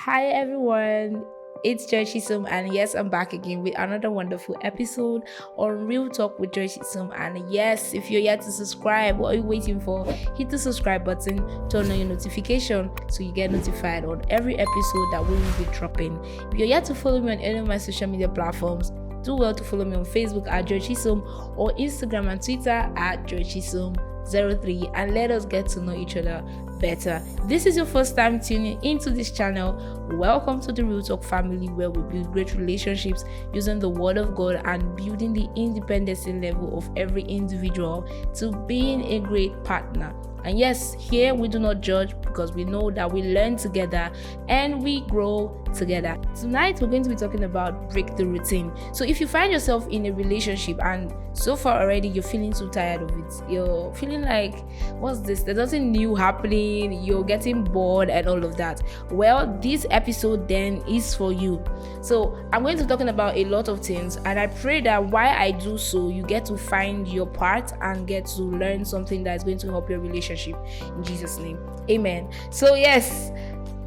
Hi everyone, it's Joy Chisholm, and yes, I'm back again with another wonderful episode on Real Talk with Joy Chisholm. And yes, if you're yet to subscribe, what are you waiting for? Hit the subscribe button, turn on your notification so you get notified on every episode that we will be dropping. If you're yet to follow me on any of my social media platforms, do well to follow me on Facebook at Joy Chisholm or Instagram and Twitter at Joy Chisholm03, and let us get to know each other better. This is your first time tuning into this channel. Welcome to the Real Talk family, where we build great relationships using the word of God and building the independency level of every individual to being a great partner. And yes, here we do not judge, because we know that we learn together and we grow together. Tonight we're going to be talking about break the routine. So if you find yourself in a relationship and so far already you're feeling too tired of it, you're feeling like, what's this? There's nothing new happening, you're getting bored and all of that. Well, this episode then is for you. So I'm going to be talking about a lot of things, and I pray that while I do so, you get to find your part and get to learn something that is going to help your relationship. In Jesus' name, amen. So yes,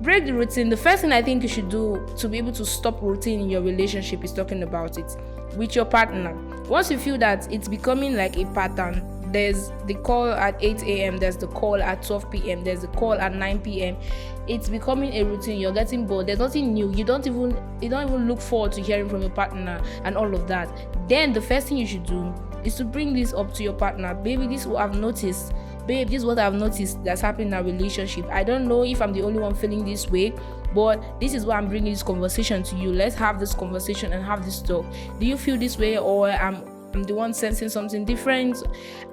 break the routine. The first thing I think you should do to be able to stop routine in your relationship is talking about it with your partner. Once you feel that it's becoming like a pattern, there's the call at 8 a.m, there's the call at 12 p.m, there's the call at 9 p.m, it's becoming a routine, you're getting bored, there's nothing new, you don't even look forward to hearing from your partner and all of that, then the first thing you should do is to bring this up to your partner. Baby, this is what I've noticed. Babe, this is what I've noticed that's happening in our relationship. I don't know if I'm the only one feeling this way, but this is why I'm bringing this conversation to you. Let's have this conversation and have this talk. Do you feel this way, or I'm the one sensing something different?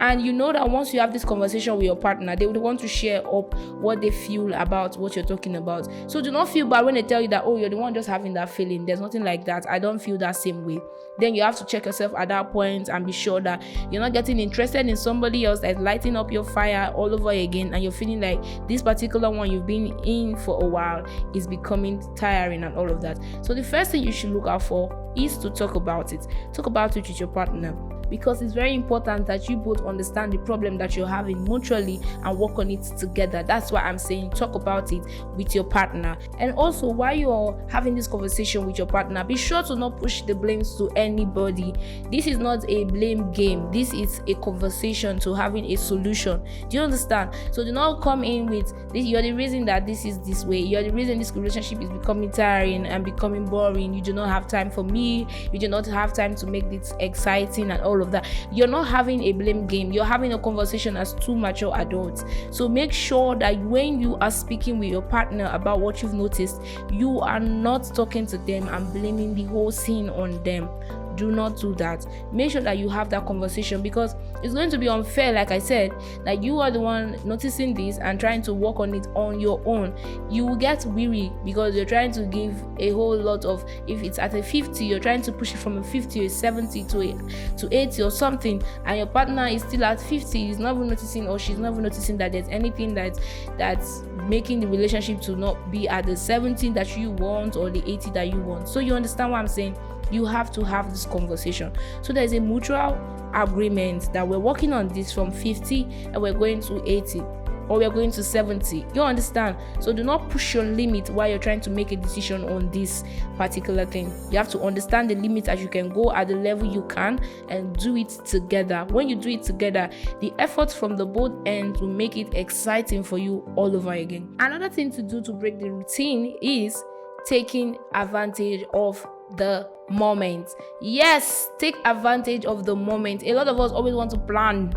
And you know that once you have this conversation with your partner, they would want to share up what they feel about what you're talking about. So do not feel bad when they tell you that, oh, you're the one just having that feeling. There's nothing like that. I don't feel that same way. Then you have to check yourself at that point and be sure that you're not getting interested in somebody else that's lighting up your fire all over again, and you're feeling like this particular one you've been in for a while is becoming tiring and all of that. So the first thing you should look out for is to talk about it. Talk about it with your partner, because it's very important that you both understand the problem that you're having mutually and work on it together. That's why I'm saying talk about it with your partner. And also, while you're having this conversation with your partner, be sure to not push the blames to anybody. This is not a blame game. This is a conversation to having a solution. Do you understand? So do not come in with this, you're the reason that this is this way, you're the reason this relationship is becoming tiring and becoming boring, you do not have time for me, you do not have time to make this exciting and all of that. You're not having a blame game, you're having a conversation as two mature adults. So make sure that when you are speaking with your partner about what you've noticed, you are not talking to them and blaming the whole scene on them. Do not do that. Make sure that you have that conversation, because it's going to be unfair, like I said, that you are the one noticing this and trying to work on it on your own. You will get weary because you're trying to give a whole lot of, if it's at a 50, you're trying to push it from a 50 or a 70 to 80 or something, and your partner is still at 50. He's not even noticing, or she's not even noticing that there's anything that's making the relationship to not be at the 70 that you want or the 80 that you want. So you understand what I'm saying? You have to have this conversation. So there's a mutual agreement that we're working on this from 50 and we're going to 80, or we're going to 70. You understand? So do not push your limit while you're trying to make a decision on this particular thing. You have to understand the limit that you can go at the level you can and do it together. When you do it together, the effort from the both ends will make it exciting for you all over again. Another thing to do to break the routine is taking advantage of the moment. Yes, take advantage of the moment. A lot of us always want to plan.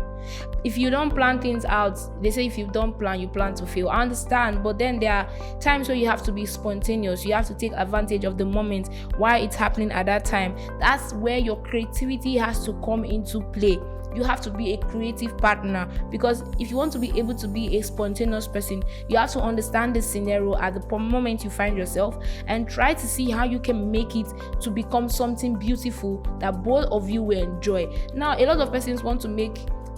If you don't plan things out, they say if you don't plan, you plan to fail. I understand, but then there are times where you have to be spontaneous. You have to take advantage of the moment while it's happening at that time. That's where your creativity has to come into play. You have to be a creative partner, because if you want to be able to be a spontaneous person, you have to understand the scenario at the moment you find yourself and try to see how you can make it to become something beautiful that both of you will enjoy. Now, a lot of persons want to make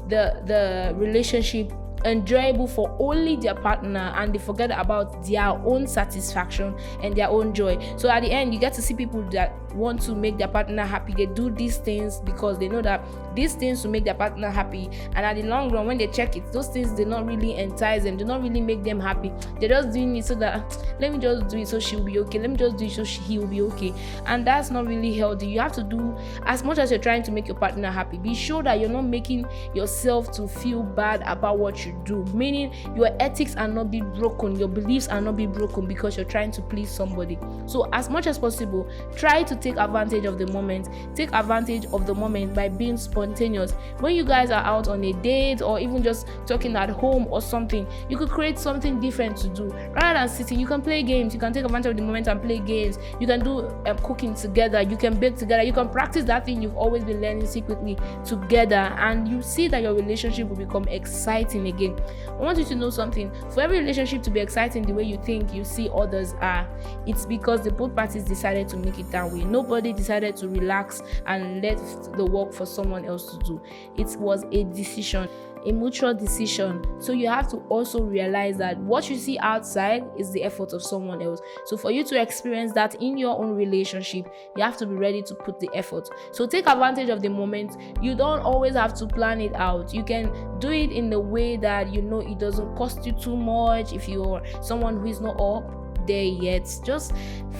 the relationship enjoyable for only their partner, and they forget about their own satisfaction and their own joy. So at the end, you get to see people that want to make their partner happy. They do these things because they know that these things will make their partner happy, and at the long run, when they check it, those things do not really entice them, do not really make them happy. They're just doing it so that let me just do it so she'll be okay, let me just do it so he'll be okay, and that's not really healthy. You have to do as much as you're trying to make your partner happy. Be sure that you're not making yourself to feel bad about what you do, meaning your ethics are not be broken, your beliefs are not be broken because you're trying to please somebody. So as much as possible, try to take advantage of the moment. Take advantage of the moment by being spontaneous. When you guys are out on a date or even just talking at home or something, you could create something different to do rather than sitting. You can play games. You can take advantage of the moment and play games. You can do cooking together. You can bake together. You can practice that thing you've always been learning secretly together, and you see that your relationship will become exciting again. I want you to know something. For every relationship to be exciting the way you think you see others are, it's because the both parties decided to make it that way. Nobody decided to relax and let the work for someone else to do. It was a decision, a mutual decision. So you have to also realize that what you see outside is the effort of someone else. So for you to experience that in your own relationship, you have to be ready to put the effort. So take advantage of the moment. You don't always have to plan it out. You can do it in the way that you know it doesn't cost you too much. If you're someone who is not up there yet, just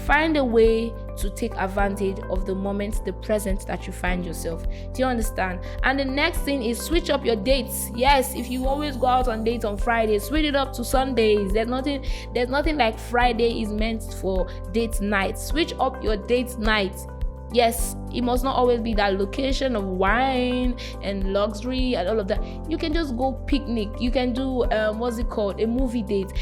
find a way to take advantage of the moment, the present that you find yourself. Do you understand? And the next thing is switch up your dates. Yes, if you always go out on dates on Fridays, switch it up to Sundays. There's nothing like Friday is meant for date night. Switch up your date night. Yes, it must not always be that location of wine and luxury and all of that. You can just go picnic. You can do a movie date.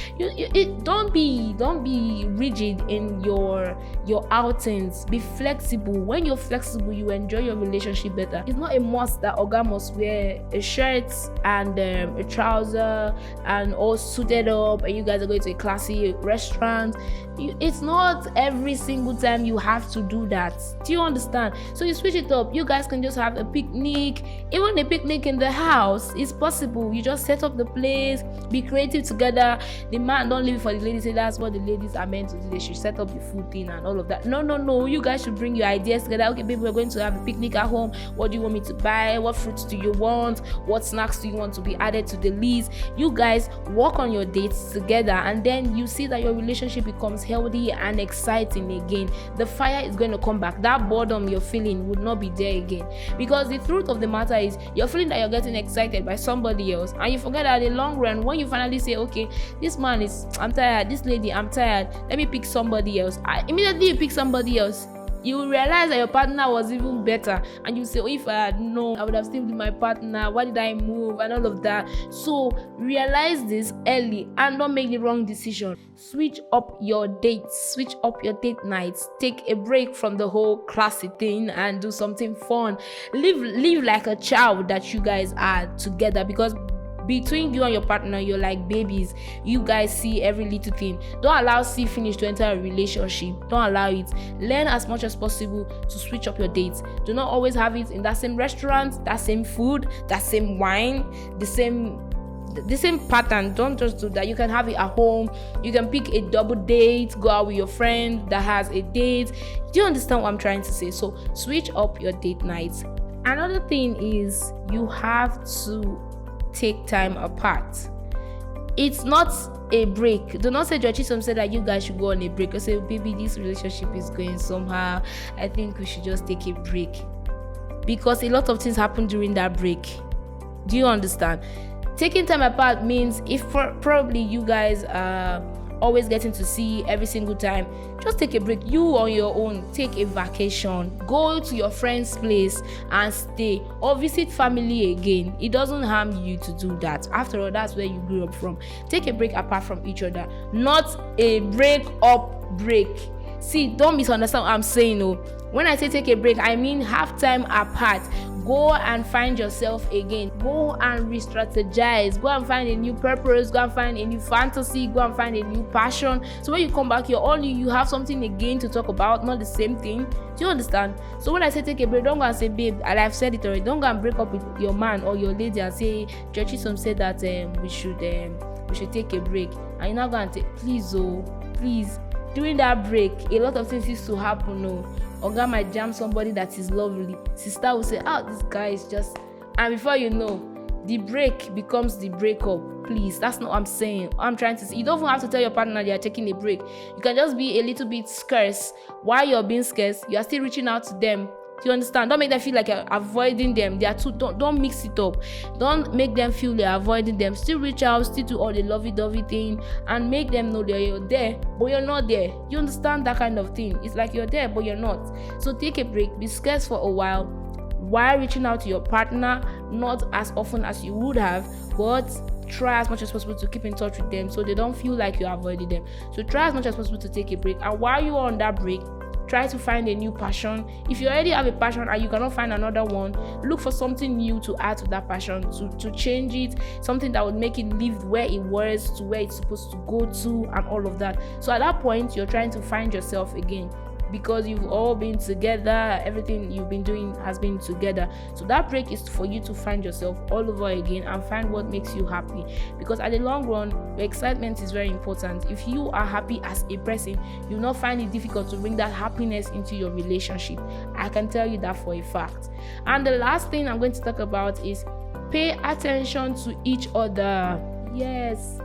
Don't be rigid in your outings. Be flexible. When you're flexible, you enjoy your relationship better. It's not a must that Oga must wear a shirt and a trouser and all suited up, and you guys are going to a classy restaurant. It's not every single time you have to do that. Do you understand? So you switch it up. You guys can just have a picnic. Even a picnic in the house is possible. You just set up the place, be creative together. The man don't leave it for the ladies. Say that's what the ladies are meant to do. They should set up the food thing and all of that. No. You guys should bring your ideas together. Okay, baby, we're going to have a picnic at home. What do you want me to buy? What fruits do you want? What snacks do you want to be added to the list? You guys work on your dates together, and then you see that your relationship becomes healthy and exciting again. The fire is going to come back. That boredom you're feeling would not be there again, because the truth of the matter is you're feeling that you're getting excited by somebody else, and you forget that in the long run, when you finally say, okay, this man is, I'm tired, this lady, I'm tired, let me pick somebody else, immediately you pick somebody else, you will realize that your partner was even better, and you say, oh, if I had known, I would have stayed with my partner, why did I move, and all of that. So realize this early and don't make the wrong decision. Switch up your dates, switch up your date nights, take a break from the whole classy thing and do something fun. Live like a child that you guys are together, because between you and your partner, you're like babies. You guys see every little thing. Don't allow see finish to enter a relationship. Don't allow it. Learn as much as possible to switch up your dates. Do not always have it in that same restaurant, that same food, that same wine, the same pattern. Don't just do that. You can have it at home. You can pick a double date, go out with your friend that has a date. Do you understand what I'm trying to say? So switch up your date nights. Another thing is you have to take time apart. It's not a break. Do not say George Chisom said that you guys should go on a break, or say, baby, this relationship is going somehow, I think we should just take a break, because a lot of things happen during that break. Do you understand? Taking time apart means if probably you guys are always getting to see every single time, just take a break. You on your own, take a vacation, go to your friend's place and stay, or visit family again. It doesn't harm you to do that. After all, that's where you grew up from. Take a break apart from each other, not a break up break. See, don't misunderstand what I'm saying. When I say take a break, I mean have time apart. Go and find yourself again. Go and re-strategize. Go and find a new purpose. Go and find a new fantasy. Go and find a new passion. So when you come back, you're all new. You have something again to talk about, not the same thing. Do you understand? So when I say take a break, don't go and say, babe, and I've said it already, don't go and break up with your man or your lady and say, Churchy some said that we should take a break. And you're not going to take, please. During that break, a lot of things used to happen. Oga might jam somebody that is lovely. Sister will say, this guy is just, and before you know, the break becomes the breakup. Please, that's not what I'm saying. I'm trying to say, you don't even have to tell your partner you're taking a break. You can just be a little bit scarce. While you're being scarce, you are still reaching out to them. Do you understand? Don't make them feel like you're avoiding them. They are too. Don't mix it up. Don't make them feel you're avoiding them. Still reach out, still do all the lovey-dovey thing, and make them know that you're there, but you're not there. You understand that kind of thing? It's like you're there, but you're not. So take a break. Be scarce for a while reaching out to your partner, not as often as you would have, but try as much as possible to keep in touch with them so they don't feel like you're avoiding them. So try as much as possible to take a break. And while you're on that break, try to find a new passion. If you already have a passion and you cannot find another one, look for something new to add to that passion, to change it, something that would make it live where it was to where it's supposed to go to, and all of that. So at that point, you're trying to find yourself again, because you've all been together, everything you've been doing has been together. So that break is for you to find yourself all over again and find what makes you happy, because at the long run, your excitement is very important. If you are happy as a person, you'll not find it difficult to bring that happiness into your relationship. I can tell you that for a fact. And the last thing I'm going to talk about is pay attention to each other. Yes,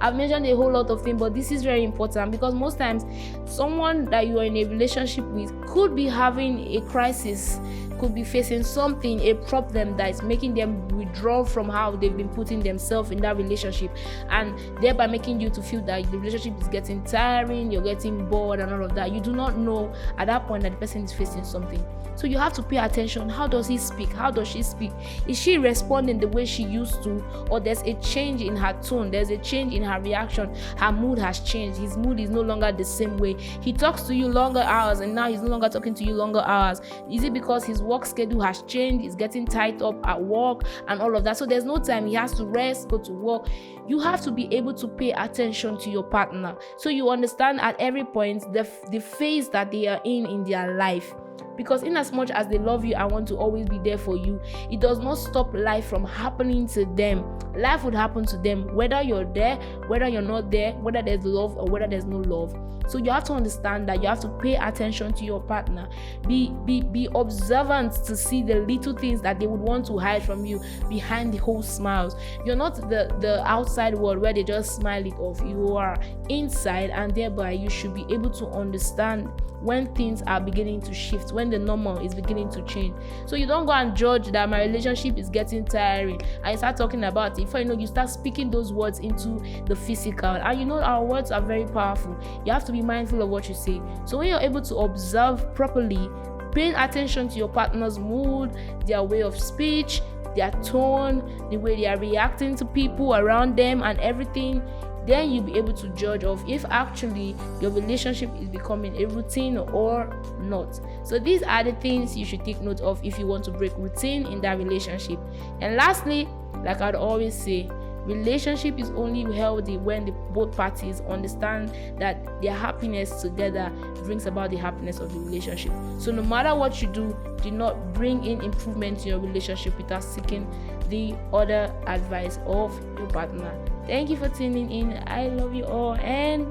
I've mentioned a whole lot of things, but this is very important, because most times someone that you are in a relationship with could be having a crisis, could be facing something, a problem that is making them withdraw from how they've been putting themselves in that relationship, and thereby making you to feel that the relationship is getting tiring, you're getting bored and all of that. You do not know at that point that the person is facing something. So you have to pay attention. How does he speak? How does she speak? Is she responding the way she used to? Or there's a change in her tone? There's a change in her reaction? Her mood has changed. His mood is no longer the same way. He talks to you longer hours and now he's no longer talking to you longer hours. Is it because his work schedule has changed? He's getting tied up at work and all of that. So there's no time. He has to rest, go to work. You have to be able to pay attention to your partner, so you understand at every point the phase that they are in their life. Because in as much as they love you and want to always be there for you, it does not stop life from happening to them. Life would happen to them, whether you're there, whether you're not there, whether there's love or whether there's no love. So you have to understand that you have to pay attention to your partner. Be observant to see the little things that they would want to hide from you behind the whole smiles. You're not the outside world where they just smile it off. You are inside, and thereby you should be able to understand when things are beginning to shift, when the normal is beginning to change. So you don't go and judge that my relationship is getting tiring and you start talking about it. Before you know, you start speaking those words into the physical, and you know our words are very powerful. You have to be mindful of what you say. So when you're able to observe properly, paying attention to your partner's mood, their way of speech, their tone, the way they are reacting to people around them and everything, then you'll be able to judge of if actually your relationship is becoming a routine or not. So these are the things you should take note of if you want to break routine in that relationship. And lastly, like I'd always say, relationship is only healthy when both parties understand that their happiness together brings about the happiness of the relationship. So no matter what you do not bring in improvement in your relationship without seeking the other advice of your partner. Thank you for tuning in. I love you all, and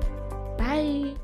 bye.